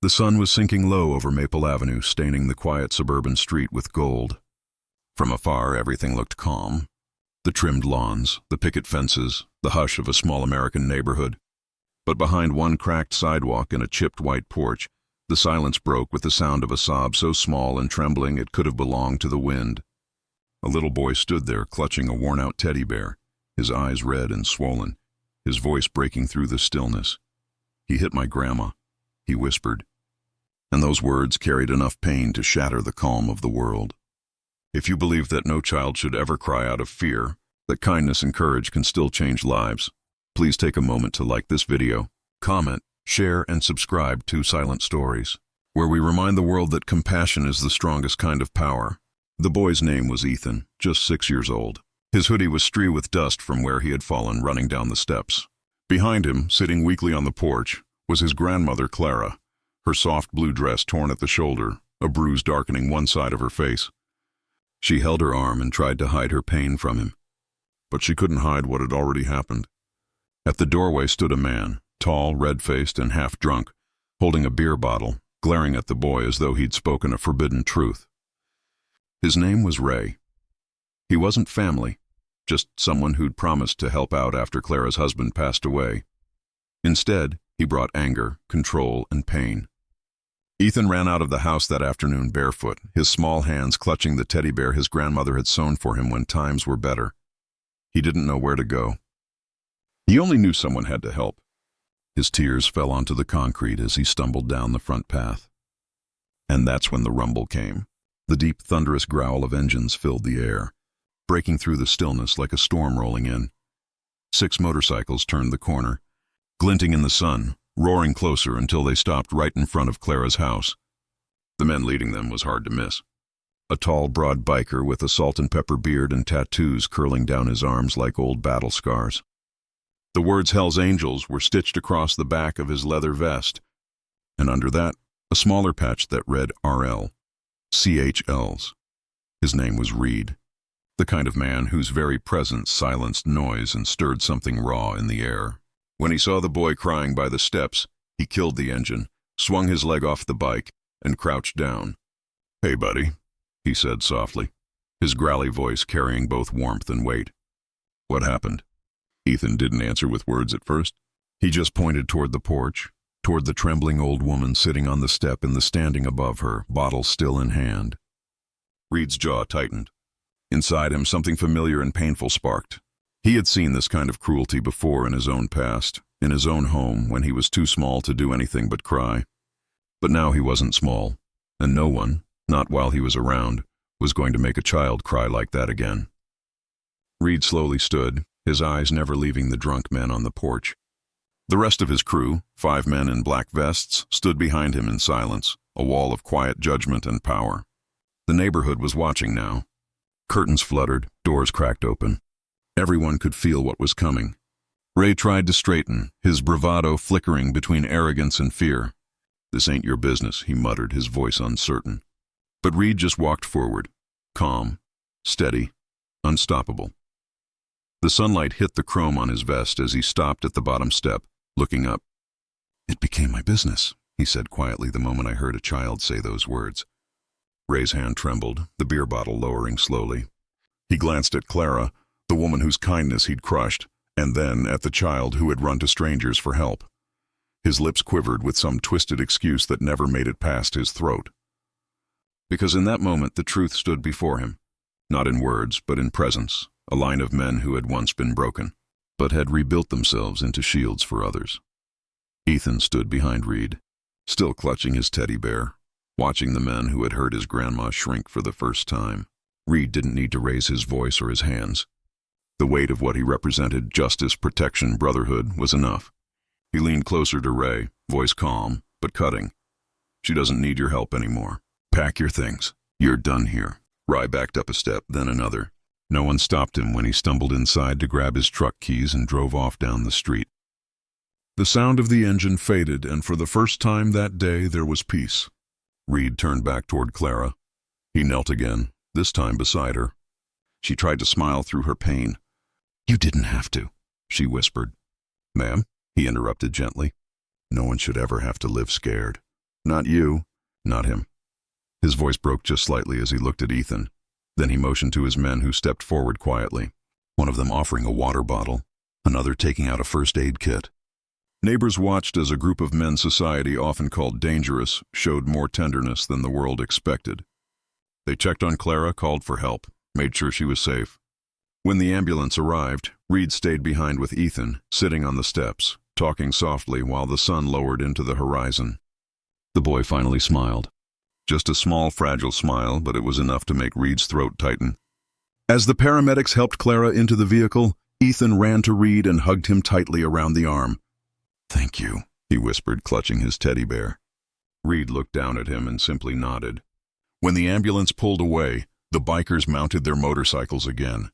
The sun was sinking low over Maple Avenue, staining the quiet suburban street with gold. From afar, everything looked calm. The trimmed lawns, the picket fences, the hush of a small American neighborhood. But behind one cracked sidewalk and a chipped white porch, the silence broke with the sound of a sob so small and trembling it could have belonged to the wind. A little boy stood there, clutching a worn-out teddy bear, his eyes red and swollen, his voice breaking through the stillness. "He hit my grandma," he whispered. And those words carried enough pain to shatter the calm of the world. If you believe that no child should ever cry out of fear, that kindness and courage can still change lives, please take a moment to like this video, comment, share, and subscribe to Silent Stories, where we remind the world that compassion is the strongest kind of power. The boy's name was Ethan, just 6 years old. His hoodie was strewn with dust from where he had fallen running down the steps. Behind him, sitting weakly on the porch, was his grandmother, Clara, her soft blue dress torn at the shoulder, a bruise darkening one side of her face. She held her arm and tried to hide her pain from him, but she couldn't hide what had already happened. At the doorway stood a man, tall, red-faced, and half-drunk, holding a beer bottle, glaring at the boy as though he'd spoken a forbidden truth. His name was Ray. He wasn't family, just someone who'd promised to help out after Clara's husband passed away. Instead, he brought anger, control, and pain. Ethan ran out of the house that afternoon barefoot, his small hands clutching the teddy bear his grandmother had sewn for him when times were better. He didn't know where to go. He only knew someone had to help. His tears fell onto the concrete as he stumbled down the front path. And that's when the rumble came. The deep, thunderous growl of engines filled the air, breaking through the stillness like a storm rolling in. 6 motorcycles turned the corner, glinting in the sun, roaring closer until they stopped right in front of Clara's house. The man leading them was hard to miss. A tall, broad biker with a salt and pepper beard and tattoos curling down his arms like old battle scars. The words Hell's Angels were stitched across the back of his leather vest, and under that, a smaller patch that read RL, CHLs. His name was Reed, the kind of man whose very presence silenced noise and stirred something raw in the air. When he saw the boy crying by the steps, he killed the engine, swung his leg off the bike, and crouched down. "Hey, buddy," he said softly, his growly voice carrying both warmth and weight. "What happened?" Ethan didn't answer with words at first. He just pointed toward the porch, toward the trembling old woman sitting on the step in the standing above her, bottle still in hand. Reed's jaw tightened. Inside him, something familiar and painful sparked. He had seen this kind of cruelty before in his own past, in his own home when he was too small to do anything but cry. But now he wasn't small, and no one, not while he was around, was going to make a child cry like that again. Reed slowly stood, his eyes never leaving the drunk men on the porch. The rest of his crew, 5 men in black vests, stood behind him in silence, a wall of quiet judgment and power. The neighborhood was watching now. Curtains fluttered, doors cracked open. Everyone could feel what was coming. Ray tried to straighten, his bravado flickering between arrogance and fear. "This ain't your business," he muttered, his voice uncertain. But Reed just walked forward, calm, steady, unstoppable. The sunlight hit the chrome on his vest as he stopped at the bottom step, looking up. "It became my business," he said quietly the moment I heard a child say those words. Ray's hand trembled, the beer bottle lowering slowly. He glanced at Clara, the woman whose kindness he'd crushed, and then at the child who had run to strangers for help. His lips quivered with some twisted excuse that never made it past his throat. Because in that moment the truth stood before him, not in words but in presence, a line of men who had once been broken, but had rebuilt themselves into shields for others. Ethan stood behind Reed, still clutching his teddy bear, watching the men who had heard his grandma shrink for the first time. Reed didn't need to raise his voice or his hands. The weight of what he represented, justice, protection, brotherhood, was enough. He leaned closer to Ray, voice calm, but cutting. "She doesn't need your help anymore. Pack your things. You're done here." Ray backed up a step, then another. No one stopped him when he stumbled inside to grab his truck keys and drove off down the street. The sound of the engine faded, and for the first time that day there was peace. Reed turned back toward Clara. He knelt again, this time beside her. She tried to smile through her pain. "You didn't have to," she whispered. "Ma'am," he interrupted gently. "No one should ever have to live scared." Not you. Not him. His voice broke just slightly as he looked at Ethan. Then he motioned to his men, who stepped forward quietly, one of them offering a water bottle, another taking out a first aid kit. Neighbors watched as a group of men society often called dangerous showed more tenderness than the world expected. They checked on Clara, called for help, made sure she was safe. When the ambulance arrived, Reed stayed behind with Ethan, sitting on the steps, talking softly while the sun lowered into the horizon. The boy finally smiled. Just a small, fragile smile, but it was enough to make Reed's throat tighten. As the paramedics helped Clara into the vehicle, Ethan ran to Reed and hugged him tightly around the arm. "Thank you," he whispered, clutching his teddy bear. Reed looked down at him and simply nodded. When the ambulance pulled away, the bikers mounted their motorcycles again.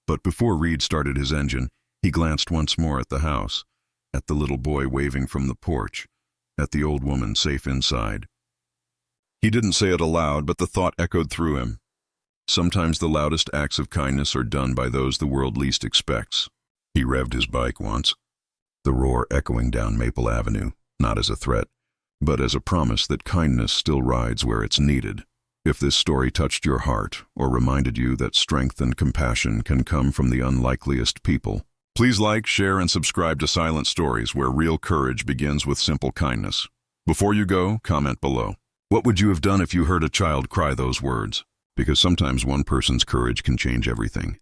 But before Reed started his engine, he glanced once more at the house, at the little boy waving from the porch, at the old woman safe inside. He didn't say it aloud, but the thought echoed through him. Sometimes the loudest acts of kindness are done by those the world least expects. He revved his bike once, the roar echoing down Maple Avenue, not as a threat, but as a promise that kindness still rides where it's needed. If this story touched your heart or reminded you that strength and compassion can come from the unlikeliest people, please like, share, and subscribe to Silent Stories, where real courage begins with simple kindness. Before you go, comment below. What would you have done if you heard a child cry those words? Because sometimes one person's courage can change everything.